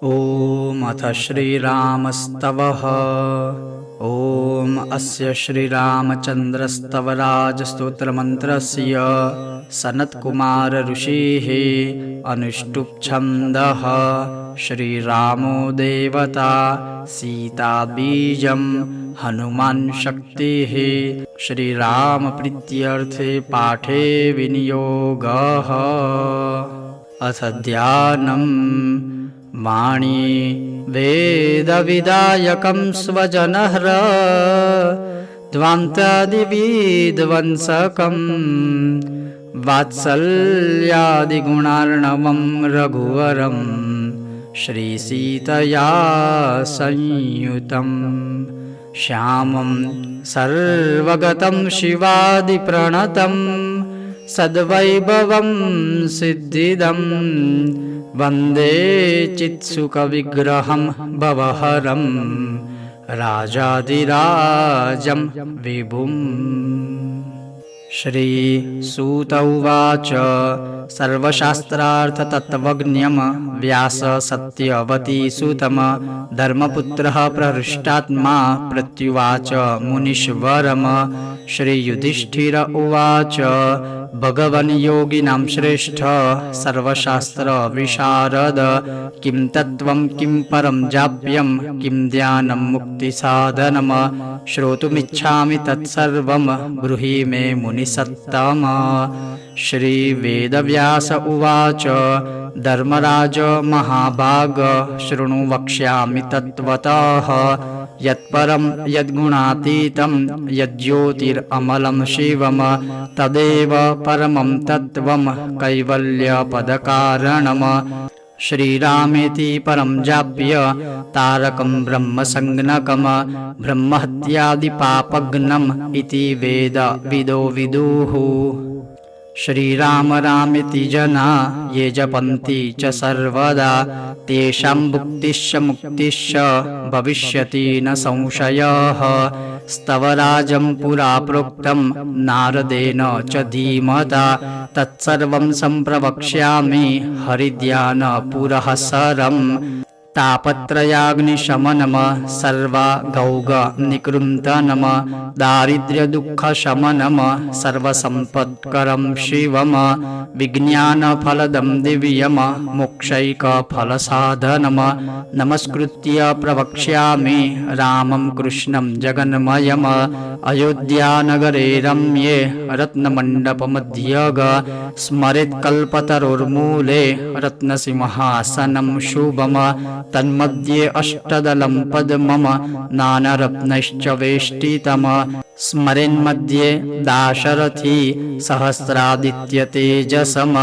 ॐ अथ श्रीरामस्तवः। ॐ अस्य श्रीरामचन्द्रस्तवराजस्तोत्रमन्त्रस्य सनत्कुमार ऋषिः अनुष्टुप् छन्दः। श्रीरामो देवता सीता बीजं हनुमान् शक्तिः। श्रीरामप्रीत्यर्थे पाठे विनियोगः। अथ ध्यानम् वाणी वेदविदायकं स्वजनहर ध्वान्तादिविध्वंसकं वात्सल्यादिगुणार्णवं रघुवरं श्रीसीतया संयुतं श्यामं सर्वगतं शिवादिप्रणतं सद्वैभवं सिद्धिदं वन्दे चित्सुखविग्रहं भवहरं राजाधिराजं विभुम्। श्रीसूत उवाच सर्वशास्त्रार्थतत्त्वज्ञं व्यास सत्यवतीसुतं धर्मपुत्रः प्रहृष्टात्मा प्रत्युवाच मुनीश्वरम्। श्रीयुधिष्ठिर उवाच भगवन् योगिनां श्रेष्ठ सर्वशास्त्रविशारद किं तत्त्वं किं परं जाप्यं किं ध्यानं मुक्तिसाधनं श्रोतुमिच्छामि तत्सर्वं ब्रूहि मे मुनिसत्तम। श्रीवेदव्यास उवाच धर्मराज महाभाग शृणु वक्ष्यामि तत्त्वतः यत्परं यद्गुणातीतं यज्ज्योतिरमलं शिवं तदेव परमं तत्त्वं कैवल्यपदकारणम्। श्रीरामेति परं जाप्य तारकं ब्रह्मसंज्ञकं ब्रह्महत्यादिपापघ्नम् इति वेदविदो विदुः। श्रीराम रामेति जना ये जपन्ति च सर्वदा तेषां भुक्तिश्च मुक्तिश्च भविष्यति न संशयः। स्तवराजं पुरा प्रोक्तं नारदेन च धीमता तत्सर्वं सम्प्रवक्ष्यामि हरिध्यानपुरःसरम्। तापत्रयाग्निशमनम् सर्वगौगनिकृन्तनम् दारिद्र्यदुःखशमनम् सर्वसम्पत्करं शिवम्। विज्ञानफलदं दिव्यम् मोक्षैकफलसाधनम् नमस्कृत्य प्रवक्ष्यामि रामं कृष्णं जगन्मयम्। अयोध्यानगरे रम्ये रत्नमण्डपमध्यग स्मरेत्कल्पतरोर्मूले रत्नसिंहासनं शुभम्। तन्मध्ये अष्टदलं पद्मम् नानारत्नैश्च वेष्टितम् स्मरेन्मध्ये दाशरथी सहस्रादित्यतेजसम्।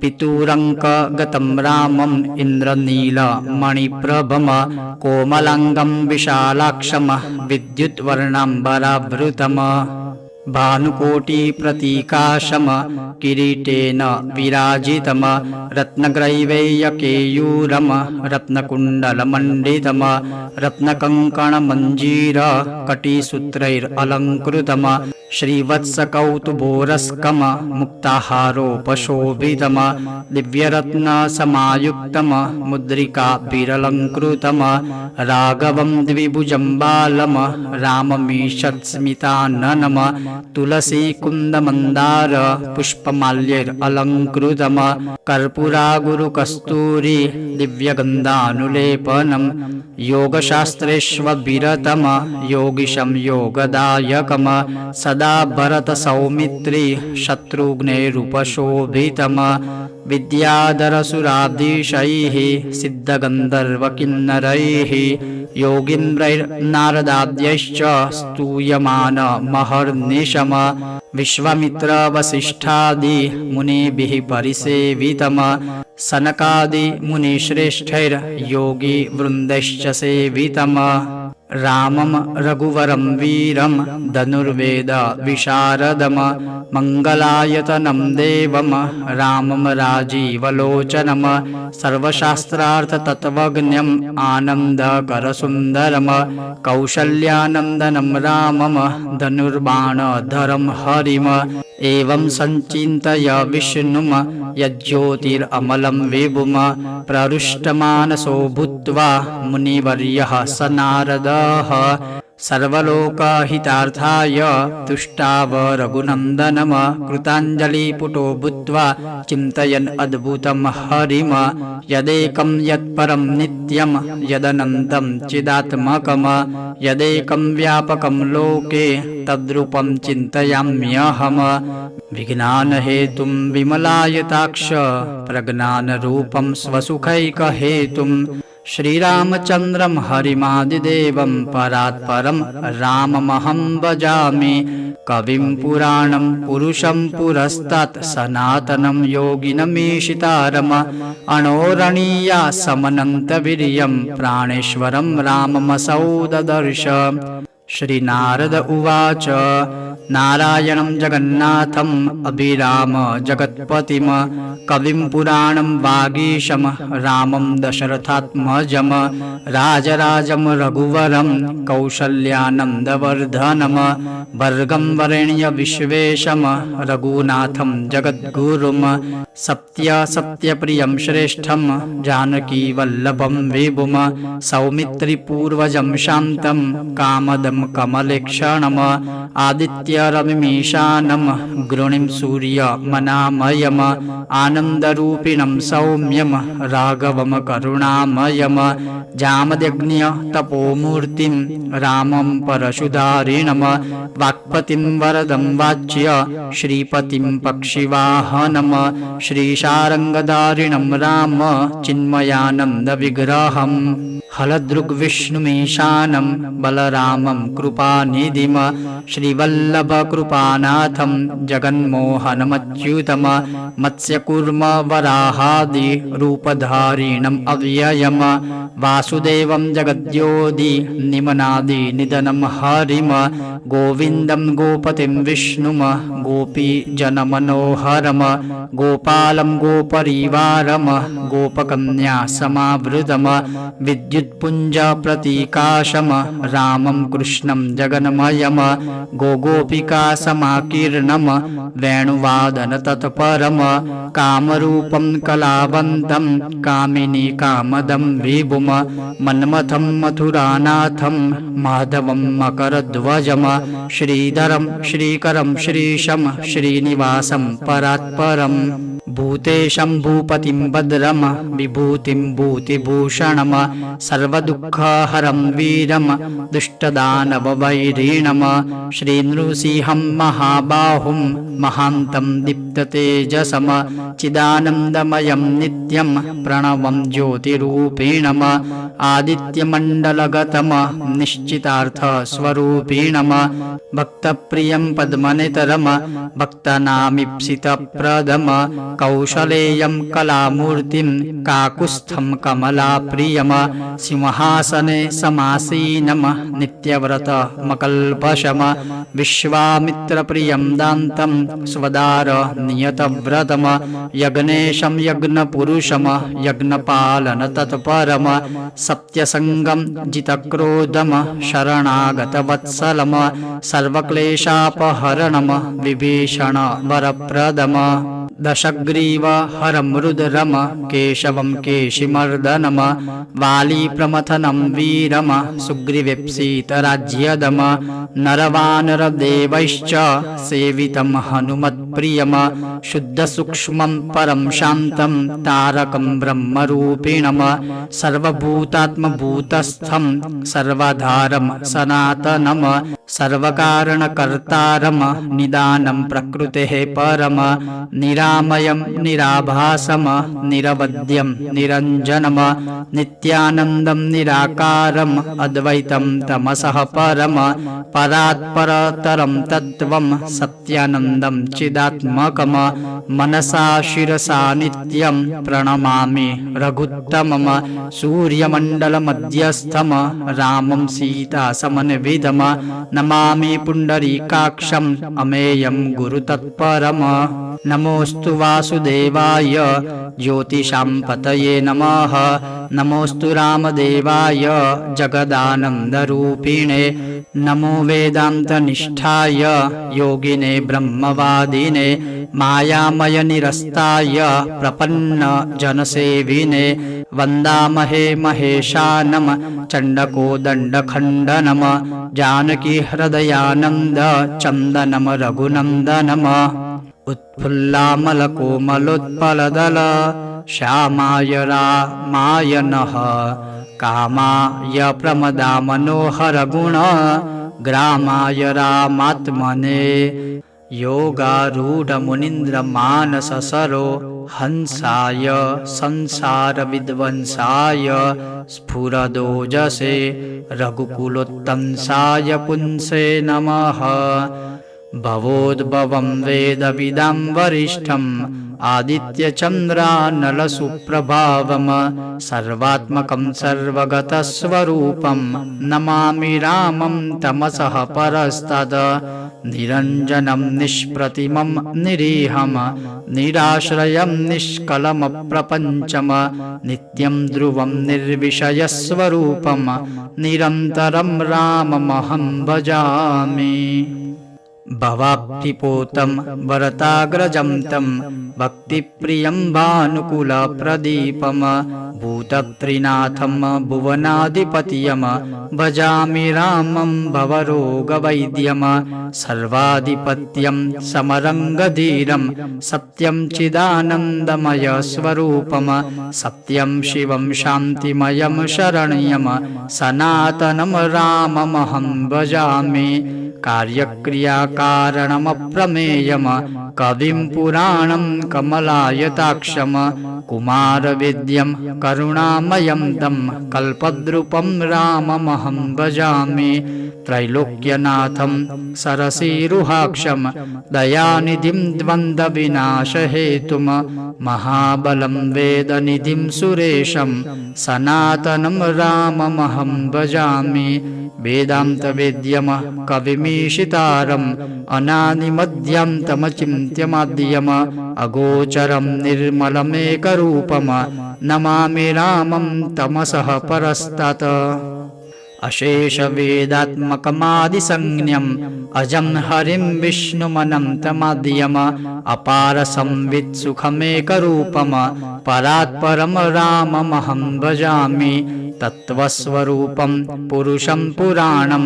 पितुरङ्कगतं रामम् इन्द्रनीलमणिप्रभम् कोमलाङ्गं विशालाक्षं विद्युद्वर्णाम्बरावृतम् भानुकोटिप्रतीकाशम् किरीटेन विराजितम् रत्नग्रैवेयकेयूरम् रत्नकुण्डलमण्डितम् रत्नकङ्कणमञ्जीरकटिसूत्रैरलङ्कृतम् श्रीवत्सकौतुभोरस्कम् मुक्ताहारोपशोभितम् दिव्यरत्नसमायुक्तम् मुद्रिकाभिरलङ्कृतम् राघवं द्विभुजं बालम् राममीषत्स्मिताननम् तुलसीकुन्दमन्दार पुष्पमाल्यैरलङ्कृतम् कर्पूरागुरुकस्तूरी दिव्यगन्धानुलेपनम् योगशास्त्रेष्वभिरतम् योगिशं योगदायकम् सदा भरतसौमित्री शत्रुघ्नैरुपशोभितम् विद्याधरसुराधीशैः सिद्धगन्धर्वकिन्नरैः योगीन्द्रैर्नारदाद्यैश्च स्तूयमानमहर्निशम् विश्वामित्रवसिष्ठादि मुनिभिः परिसेवितम् सनकादिमुनिश्रेष्ठैर्योगिवृन्दैश्च सेवितम् रामं रघुवरं वीरं धनुर्वेद विशारदम् मङ्गलायतनं देवं रामं राजीवलोचनम सर्वशास्त्रार्थतत्त्वज्ञम् आनन्दकरसुन्दरम कौशल्यानन्दनं रामम धनुर्बाणधरं हरिम एवं संचिन्तय विष्णुम यज्ज्योतिरमलं विभुम प्ररुष्टमानसो भूत्वा मुनिवर्यः स नारदः सर्वलोकहितार्थाय तुष्टाव रघुनन्दनम कृताञ्जलिपुटो भूत्वा चिन्तयन् अद्भुतं हरिम यदेकं यत्परं नित्यं यदनन्तं चिदात्मकम् यदेकं व्यापकं लोके तद्रूपं चिन्तयाम्यहम् विज्ञानहेतुं विमलायताक्ष प्रज्ञानरूपं स्वसुखैकहेतुं श्रीरामचन्द्रं हरिमादिदेवं परात्परं राममहं भजामि कविं पुराणं पुरुषं पुरस्तात् सनातनं योगिनमीशितारम् अणोरणीया समनन्तवीर्यं प्राणेश्वरं राममसौ ददर्श श्रीनारद उवाच नारायणं जगन्नाथम् अभिराम जगत्पतिम् कविं पुराणं वागीशं रामं दशरथात्मजं राजराजं रघुवरं कौशल्यानन्दवर्धनं भर्गं वरेण्य विश्वेशं रघुनाथं जगद्गुरुं सत्यप्रियं श्रेष्ठं जानकीवल्लभं विभुं सौमित्रिपूर्वजं शान्तं कामदं कमलेक्षणम् आदित्यरविमीशानं गृणिं सूर्यमनामयम् आनन्दरूपिणं सौम्यं राघवं करुणामयम् जामदग्न्य तपोमूर्तिं रामं परशुधारिणं वाक्पतिं वरदं वाच्य श्रीपतिं पक्षिवाहनं श्रीशारङ्गधारिणं राम चिन्मयानन्दविग्रहम् हलदृग्विष्णुमीशानं बलरामं कृपानिधिं श्रीवल्लभकृपानाथं जगन्मोहनमच्युतं मत्स्यकूर्म वराहादि रूपधारिणम् अव्ययम् वासुदेवं जगद्योदि निमनादि निधनं हरिं गोविन्दं गोपतिं विष्णुं गोपीजनमनोहरं गोपालं गोपरिवारं गोपकन्या समावृतं विद्युत्पुञ्जप्रतीकाशं रामं कृष्णं जगन्मयं गोपिकासमाकीर्णं वेणुवादनतत्परं कामरूपं कलावन्तं कामिनी कामदं विभुं मन्मथं मथुरानाथं माधवं मकरध्वजं श्रीधरं श्रीकरं श्रीशं श्रीनिवासं परात्परम् भूतेशं भूपतिं भद्रं विभूतिं भूतिभूषणं सर्वदुःखहरं वीरं दुष्टदानववैरिणं श्रीनृसिंहं महाबाहुं महान्तं दीप्ततेजसं चिदानन्दमयं नित्यं प्रणवं ज्योतिरूपिणम् आदित्यमण्डलगतं निश्चितार्थस्वरूपिणम् भक्तप्रियं पद्मनेतरं भक्तानामीप्सितप्रदम् कौशलेयं कलामूर्तिं काकुत्स्थं कमलाप्रियं सिंहासने समासीनं नित्यव्रतमकल्पशं विश्वामित्रप्रियं दान्तं स्वदार नियतव्रतं यज्ञेशं यज्ञपुरुषं यज्ञपालनतत्परं सत्यसङ्गं जितक्रोधं शरणागतवत्सलं सर्वक्लेशापहरणं विभीषणवरप्रदम् दशग्रीवहरं रुद्रं केशवं केशिमर्दनं वालीप्रमथनं वीरं सुग्रीवेप्सितराज्यदं नरवानरदेवैश्च सेवितं हनुमत्प्रियं शुद्धसूक्ष्मं परं शान्तं तारकं ब्रह्मरूपिणं सर्वभूतात्मभूतस्थं सर्वाधारं सनातनं सर्वकारणकर्तारं निदानं प्रकृतेः परं निरामयं निराभासं निरवध्यं निरञ्जनं नित्यानन्दं निराकारं अद्वैतं तमसः परं परात्परतरं तत्त्वं सत्यानन्दं चिदात्मकं मनसा शिरसा नित्यं प्रणमामि रघुत्तमं सूर्यमण्डलमध्यस्थं रामं सीतासमन्वितं नमामि पुण्डरीकाक्षम् अमेयं गुरुतत्परम् नमोऽस्तु नमोऽस्तु वासुदेवाय ज्योतिषां नमः नमोऽस्तु रामदेवाय जगदानन्दरूपिणे नमो वेदान्तनिष्ठाय योगिने ब्रह्मवादिने मायामयनिरस्ताय प्रपन्नजनसेविने वन्दामहे महेशानं चण्डकोदण्डखण्डनं जानकीहृदयानन्द चन्दनं रघुनन्दनम् उत्फुल्लामलकोमलोत्पलदल श्यामाय रामाय नः कामाय प्रमदामनोहरगुण ग्रामाय रामात्मने योगारूढमुनीन्द्रमानससरो हंसाय संसारविध्वंसाय स्फुरदोजसे रघुकुलोत्तंसाय पुंसे नमः भवोद्भवं वेदविदां वरिष्ठम् आदित्यचन्द्रानलसुप्रभावम् सर्वात्मकं सर्वगतस्वरूपं नमामि रामं तमसः परस्तद निरञ्जनं निष्प्रतिमं निरीहं निराश्रयं निष्कलमप्रपञ्चम् नित्यं ध्रुवं निर्विषयस्वरूपं निरन्तरं राममहं भजामि भवाब्धिपोतं वरताग्रजं तं भक्तिप्रियं भानुकुलप्रदीपं भूतत्रिनाथं भुवनाधिपतिं भजामि रामं भवरोगवैद्यं सर्वाधिपत्यं समरङ्गधीरं सत्यं चिदानन्दमयस्वरूपं सत्यं शिवं शान्तिमयं शरण्यं सनातनं राममहं भजामि कार्यक्रियाकारणमप्रमेयं कविं पुराणं कमलायताक्षं कुमारविद्यं करुणामयं तं कल्पद्रुपं राममहं भजामि त्रैलोक्यनाथं सरसीरुहाक्षं दयानिधिं द्वन्द्वविनाशहेतुं महाबलं वेदनिधिं सुरेशं सनातनं राममहं भजामि वेदान्तवेद्यं कविमीशितारम् अनादिमध्यान्तमचिन्त्यमाद्यम् अगोचरं निर्मलमेकरूपं नमामि रामं तमसः परस्तात् अशेषवेदात्मकमादिसंज्ञम् अजं हरिं विष्णुमनन्तमाद्यम् अपारसंवित्सुखमेकरूपं परात्परं राममहं भजामि तत्त्वस्वरूपं पुरुषं पुराणं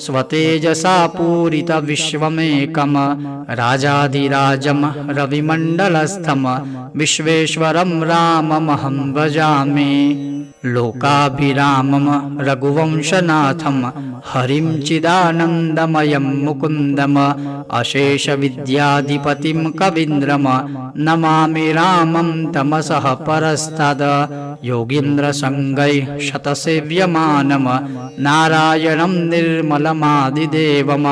स्वतेजसा पूरितविश्वमेकं राजाधिराजं रविमण्डलस्थं विश्वेश्वरं राममहं भजामि लोकाभिरामं रघुवंशनाथं हरिं चिदानन्दमयं मुकुन्दम् अशेषविद्याधिपतिं कवीन्द्रं नमामि रामं तमसः परस्ताद योगीन्द्रसङ्गैः शतसेव्यमानं नारायणं निर्मलमादिदेवं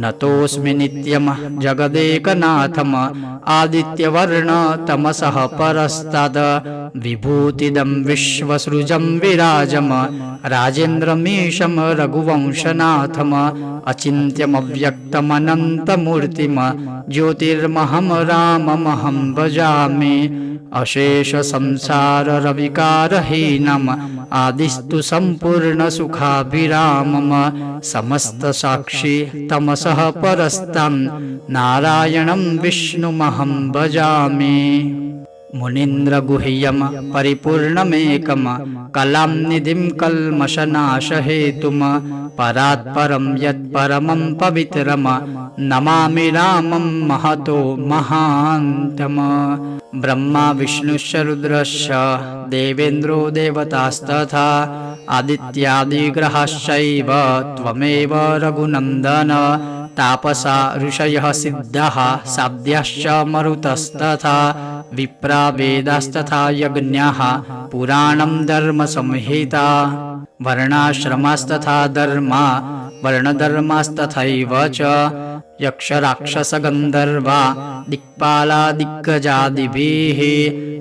नतोऽस्मि नित्यं जगदेकनाथम् आदित्यवर्णतमसः परस्ताद विभूतिदं विश्वसृजं विराजं राजेन्द्रमीशं रघुवंशनाथम् अचिन्त्यमव्यक्तमनन्तमूर्तिं ज्योतिर्महं राममहं भजामि अशेषसंसाररविकारहीनम् आदिस्तु सम्पूर्णसुखाभिरामम् समस्तसाक्षी तमसः परस्तं नारायणं विष्णुमहं भजामि मुनीन्द्रगुह्यं परिपूर्णमेकं कलांनिधिं कल्मषनाशहेतुं परात्परं यत्परमं पवित्रं नमामि रामं महतो महान्तम् ब्रह्मा विष्णुश्च रुद्रश्च देवेन्द्रो देवतास्तथा आदित्यादिग्रहाश्चैव त्वमेव रघुनन्दन तापसा ऋषयः सिद्धः साध्याश्च मरुतस्तथा विप्रा वेदास्तथा यज्ञाः पुराणं धर्मसंहिता वर्णाश्रमास्तथा धर्मा वर्णधर्मास्तथैव च यक्षराक्षसगन्धर्वा दिक्पालादिग्गजादिभिः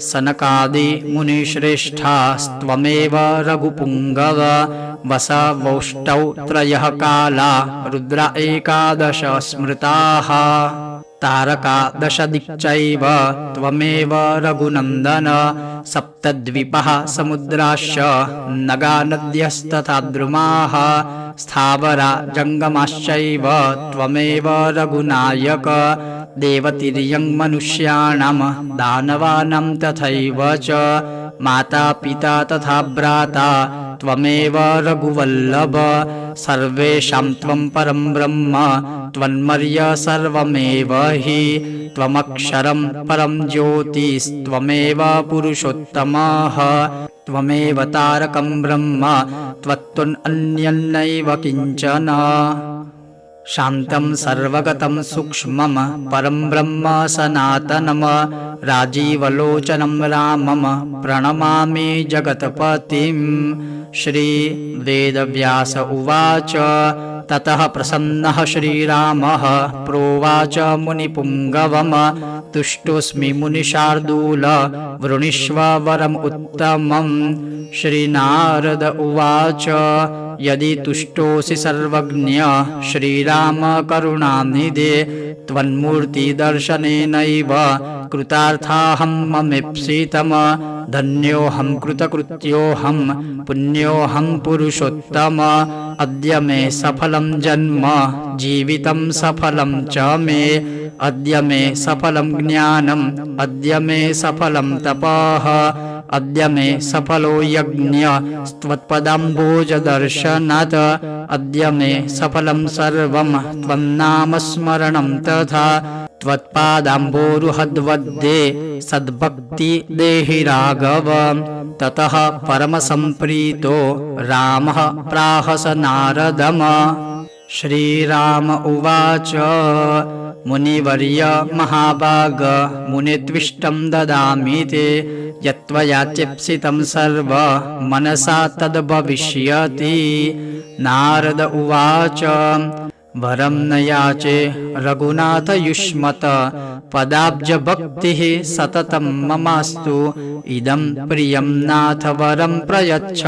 सनकादि मुनिश्रेष्ठास्त्वमेव रघुपुङ्गव वसवौष्टौ त्रयः काला रुद्र एकादश स्मृताः तारकादशदिक्चैव त्वमेव रघुनन्दन सप्तद्वीपः समुद्राश्च नगानद्यस्तथा द्रुमाः स्थावरा जङ्गमाश्चैव त्वमेव रघुनायक देवतिर्यं मनुष्याणां दानवानां तथैव च माता पिता तथा भ्राता त्वमेव रघुवल्लभ सर्वेषां त्वं परं ब्रह्म त्वन्मर्य सर्वमेव हि त्वमक्षरं परं ज्योतिस्त्वमेव पुरुषोत्तमः त्वमेव तारकं ब्रह्म त्वत्तुन्यन्नैव किञ्चन शान्तं सर्वगतं सूक्ष्मं परं ब्रह्म सनातनं राजीवलोचनं रामं प्रणमामि जगत्पतिं। श्रीवेदव्यास उवाच ततः प्रसन्नः श्रीरामः प्रोवाच मुनिपुङ्गवं तुष्टोऽस्मि मुनिशार्दूल वृणीष्व वरम् उत्तमम्। श्रीनारद उवाच यदि तुष्टोऽसि सर्वज्ञ श्रीराम करुणानिधे त्वन्मूर्तिदर्शनेनैव कृतार्थाहं ममेप्सितम्। धन्योऽहं कृतकृत्योऽहं पुण्योऽहं पुरुषोत्तम अद्य मे सफलं जन्म जीवितं सफलं च मे अद्य मे सफलं ज्ञानम् अद्य मे सफलं तपः अद्य मे सफलो यज्ञ त्वत्पदाम्बोजदर्शनात् अद्य मे सफलं सर्वं त्वन्नामस्मरणं तथा त्वत्पादाम्बोरुहद्वद्दे सद्भक्ति देहि राघव। ततः परमसम्प्रीतो रामः प्राहस नारदम्। श्रीराम उवाच मुनिवर्य महाभाग मुनित्विष्टं ददामि ते यत्त्वया चेप्सितं सर्व मनसा तद्भविष्यति। नारद उवाच वरं न याचे रघुनाथ युष्मत पदाब्जभक्तिः सततं ममास्तु इदं प्रियं नाथ वरं प्रयच्छ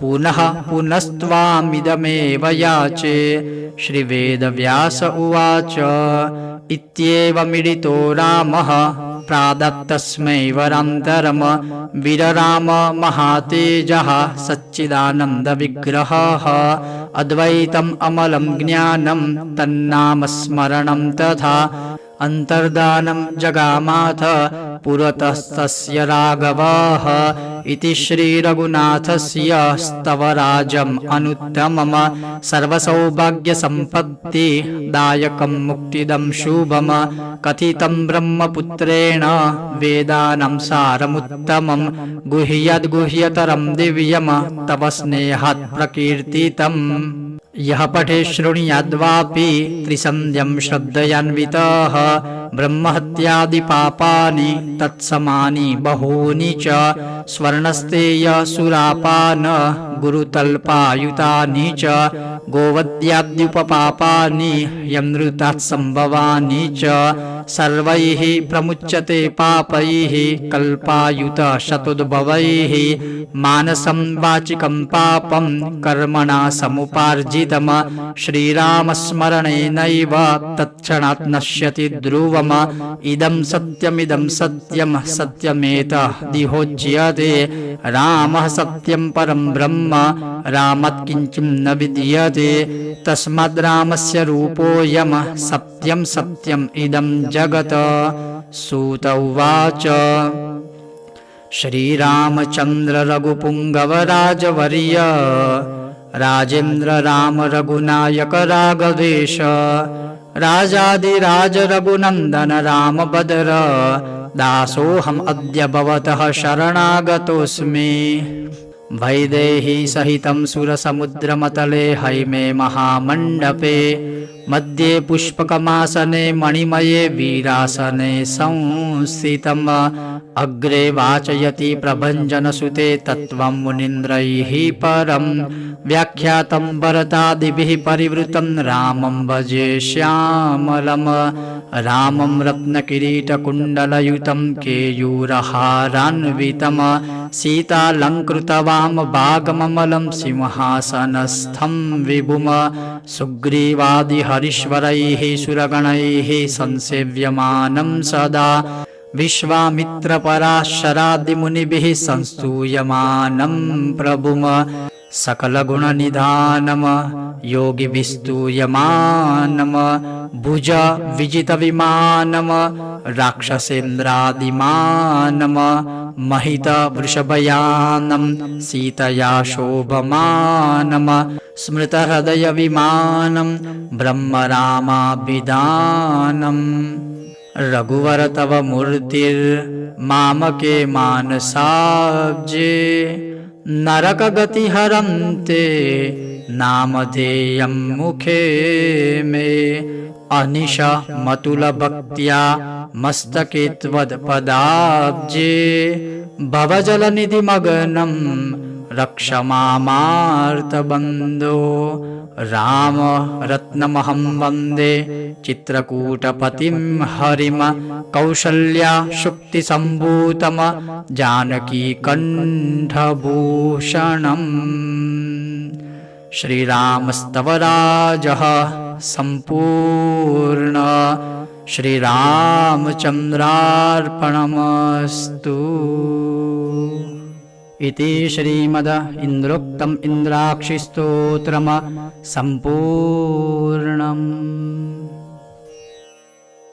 पुनः पुनस्त्वामिदमेव याचे। श्रीवेदव्यास उवाच इत्येवमिडितो रामः प्रादत्तस्मै वरान्तरम् वीरराम महातेजः सच्चिदानन्दविग्रहः अद्वैतम् अमलं ज्ञानं तन्नामस्मरणं तथा अन्तर्दानं जगामाथ पुरतस्तस्य राघवः इति श्रीरघुनाथस्य स्तवराजम् अनुत्तमम् सर्वसौभाग्यसम्पत्तिदायकं मुक्तिदं शुभम् कथितं ब्रह्मपुत्रेण वेदानां सारमुत्तमं गुह्यद्गुह्यतरं दिव्यं तव स्नेहात् प्रकीर्तितम्। यः पठे शृणुयाद्वापि त्रिसन्ध्यं श्रद्धयान्वितः ब्रह्महत्यादिपापानि तत्समानि बहूनि च स्वर्णस्तेयसुरापान गुरुतल्पायुतानि च गोवद्याद्युपपापानि यमृतात् सम्भवानि च सर्वैः प्रमुच्यते पापैः कल्पायुत शतोद्भवैः मानसं वाचिकं पापं कर्मणा समुपार्जितम् श्रीरामस्मरणेनैव तत्क्षणात् नश्यति ध्रुवम् इदं सत्यमिदं सत्यं सत्यमेतदिहोच्यते रामः सत्यं परं ब्रह्म रामात् किञ्चित् न विद्यते तस्माद् रामस्य रूपोऽयं सत्यं सत्यम् इदं जगत्। सूत उवाच श्रीरामचन्द्र रघुपुङ्गव राजवर्य राजेन्द्र राम रघुनायक राघवेश राजाधिराज रघुनन्दन राम भद्र दासोऽहम् अद्य भवतः शरणागतोऽस्मि। वैदेही सहितं सुरसमुद्रमतले हैमे महामण्डपे मध्ये पुष्पकमासने मणिमये वीरासने संस्थितम् अग्रे वाचयति प्रभञ्जनसुते तत्त्वं मुनीन्द्रैः परं व्याख्यातं भरतादिभिः परिवृतं रामं भजे श्यामलं रामं रत्नकिरीटकुण्डलयुतं केयूरहारान्वितं सीतालङ्कृतवामभागममलं सिंहासनस्थं विभुम सुग्रीवादिह हरीश्वरैः सुरगणैः संसेव्यमानं सदा विश्वामित्रपराशरादिमुनिभिः संस्तूयमानं प्रभुं सकलगुणनिधानं योगिभिस्तूयमानं भुजविजितविमानं राक्षसेन्द्रादिमानं महितवृषभयानं सीतया शोभमानं स्मृतहृदयविमानं ब्रह्मरामाभिधानम् रघुवर तव मूर्तिर्मामके मानसाब्जे नरकगतिहरं ते नामधेयं मुखे मे अनिशमतुलभक्त्या मस्तके त्वत्पदाब्जे भवजलनिधिमग्नं रक्ष मामार्तबन्धो राम रत्नमहं वन्दे चित्रकूटपतिं हरिं कौसल्या शुक्तिसम्भूतं जानकीकण्ठभूषणम् श्रीरामस्तवराजः सम्पूर्ण श्रीरामचन्द्रार्पणमस्तु इति श्रीमद् इन्द्रोक्तम् इन्द्राक्षिस्तोत्रम् सम्पूर्णम्।